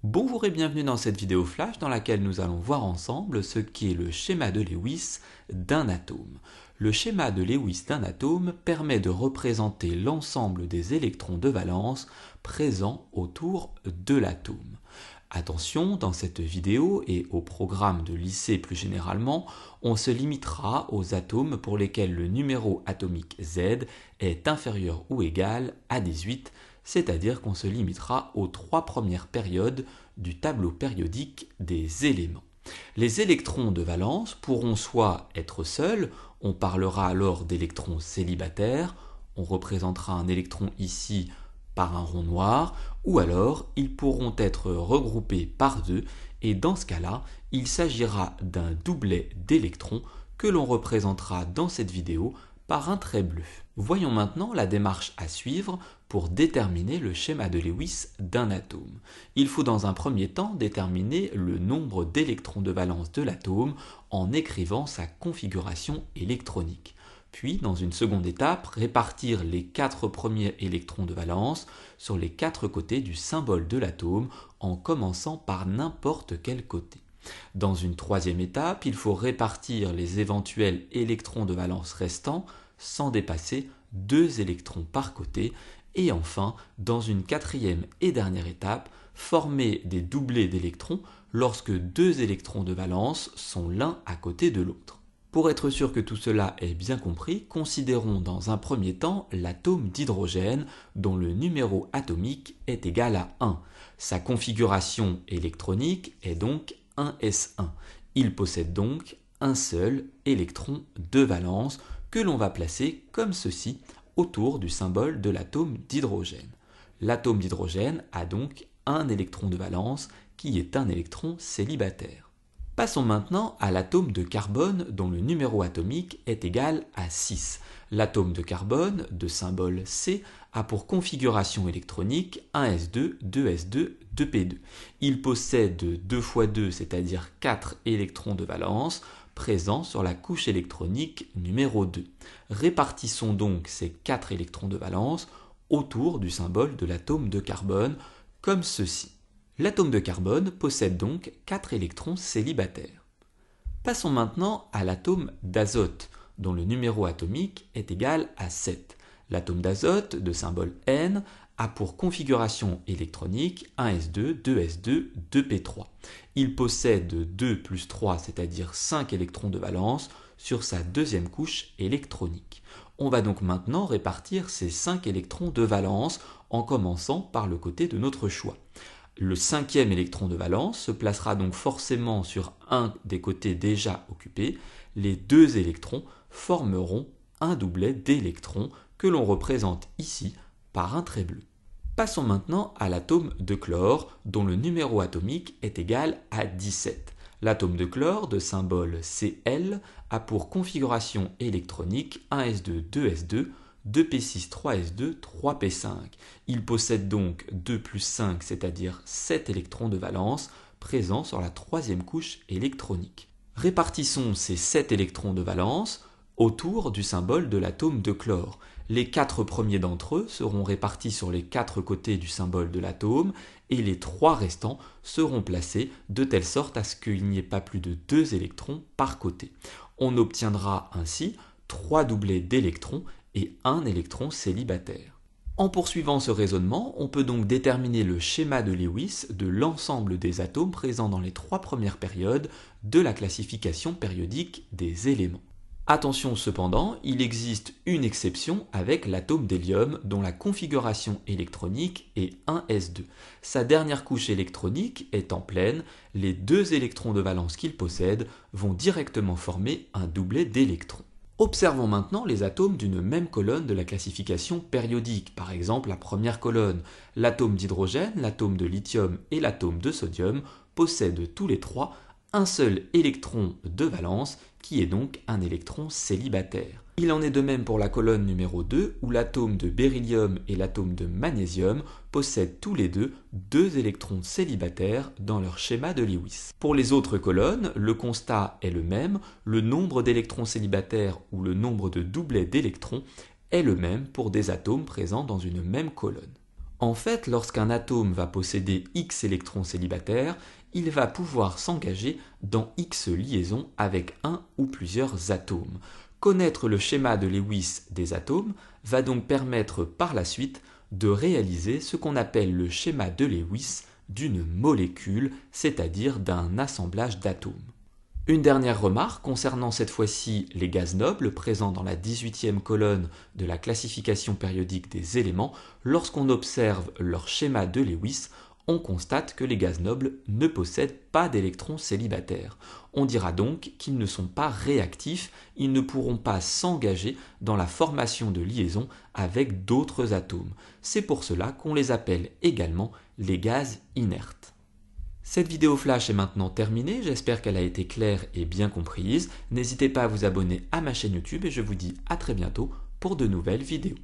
Bonjour et bienvenue dans cette vidéo flash dans laquelle nous allons voir ensemble ce qu'est le schéma de Lewis d'un atome. Le schéma de Lewis d'un atome permet de représenter l'ensemble des électrons de valence présents autour de l'atome. Attention, dans cette vidéo et au programme de lycée plus généralement, on se limitera aux atomes pour lesquels le numéro atomique Z est inférieur ou égal à 18, c'est-à-dire qu'on se limitera aux 3 premières périodes du tableau périodique des éléments. Les électrons de valence pourront soit être seuls, on parlera alors d'électrons célibataires, on représentera un électron ici par un rond noir, ou alors ils pourront être regroupés par deux, et dans ce cas-là, il s'agira d'un doublet d'électrons que l'on représentera dans cette vidéo par un trait bleu. Voyons maintenant la démarche à suivre pour déterminer le schéma de Lewis d'un atome. Il faut dans un premier temps déterminer le nombre d'électrons de valence de l'atome en écrivant sa configuration électronique. Puis, dans une seconde étape, répartir les 4 premiers électrons de valence sur les 4 côtés du symbole de l'atome en commençant par n'importe quel côté. Dans une troisième étape, il faut répartir les éventuels électrons de valence restants sans dépasser 2 électrons par côté. Et enfin, dans une quatrième et dernière étape, former des doublets d'électrons lorsque 2 électrons de valence sont l'un à côté de l'autre. Pour être sûr que tout cela est bien compris, considérons dans un premier temps l'atome d'hydrogène dont le numéro atomique est égal à 1. Sa configuration électronique est donc 1s1. Il possède donc un seul électron de valence que l'on va placer comme ceci autour du symbole de l'atome d'hydrogène. L'atome d'hydrogène a donc un électron de valence qui est un électron célibataire. Passons maintenant à l'atome de carbone dont le numéro atomique est égal à 6. L'atome de carbone, de symbole C, a pour configuration électronique 1s2, 2s2, 2p2. Il possède 2 fois 2, c'est-à-dire 4 électrons de valence, présents sur la couche électronique numéro 2. Répartissons donc ces 4 électrons de valence autour du symbole de l'atome de carbone, comme ceci. L'atome de carbone possède donc 4 électrons célibataires. Passons maintenant à l'atome d'azote, dont le numéro atomique est égal à 7. L'atome d'azote, de symbole N, a pour configuration électronique 1s2, 2s2, 2p3. Il possède 2 plus 3, c'est-à-dire 5 électrons de valence, sur sa deuxième couche électronique. On va donc maintenant répartir ces 5 électrons de valence en commençant par le côté de notre choix. Le 5e électron de valence se placera donc forcément sur un des côtés déjà occupés. Les 2 électrons formeront un doublet d'électrons que l'on représente ici par un trait bleu. Passons maintenant à l'atome de chlore dont le numéro atomique est égal à 17. L'atome de chlore, de symbole Cl, a pour configuration électronique 1s2, 2s2, 2p6, 3s2, 3p5. Il possède donc 2 plus 5, c'est-à-dire 7 électrons de valence présents sur la troisième couche électronique. Répartissons ces 7 électrons de valence autour du symbole de l'atome de chlore. Les 4 premiers d'entre eux seront répartis sur les 4 côtés du symbole de l'atome et les 3 restants seront placés de telle sorte à ce qu'il n'y ait pas plus de 2 électrons par côté. On obtiendra ainsi 3 doublets d'électrons et un électron célibataire. En poursuivant ce raisonnement, on peut donc déterminer le schéma de Lewis de l'ensemble des atomes présents dans les 3 premières périodes de la classification périodique des éléments. Attention cependant, il existe une exception avec l'atome d'hélium dont la configuration électronique est 1s2. Sa dernière couche électronique étant pleine, les 2 électrons de valence qu'il possède vont directement former un doublet d'électrons. Observons maintenant les atomes d'une même colonne de la classification périodique, par exemple la première colonne. L'atome d'hydrogène, l'atome de lithium et l'atome de sodium possèdent tous les 3 un seul électron de valence qui est donc un électron célibataire. Il en est de même pour la colonne numéro 2 où l'atome de beryllium et l'atome de magnésium possèdent tous les deux 2 électrons célibataires dans leur schéma de Lewis. Pour les autres colonnes, le constat est le même, le nombre d'électrons célibataires ou le nombre de doublets d'électrons est le même pour des atomes présents dans une même colonne. En fait, lorsqu'un atome va posséder X électrons célibataires, il va pouvoir s'engager dans X liaisons avec un ou plusieurs atomes. Connaître le schéma de Lewis des atomes va donc permettre par la suite de réaliser ce qu'on appelle le schéma de Lewis d'une molécule, c'est-à-dire d'un assemblage d'atomes. Une dernière remarque concernant cette fois-ci les gaz nobles présents dans la 18e colonne de la classification périodique des éléments. Lorsqu'on observe leur schéma de Lewis, on constate que les gaz nobles ne possèdent pas d'électrons célibataires. On dira donc qu'ils ne sont pas réactifs, ils ne pourront pas s'engager dans la formation de liaisons avec d'autres atomes. C'est pour cela qu'on les appelle également les gaz inertes. Cette vidéo flash est maintenant terminée, j'espère qu'elle a été claire et bien comprise. N'hésitez pas à vous abonner à ma chaîne YouTube et je vous dis à très bientôt pour de nouvelles vidéos.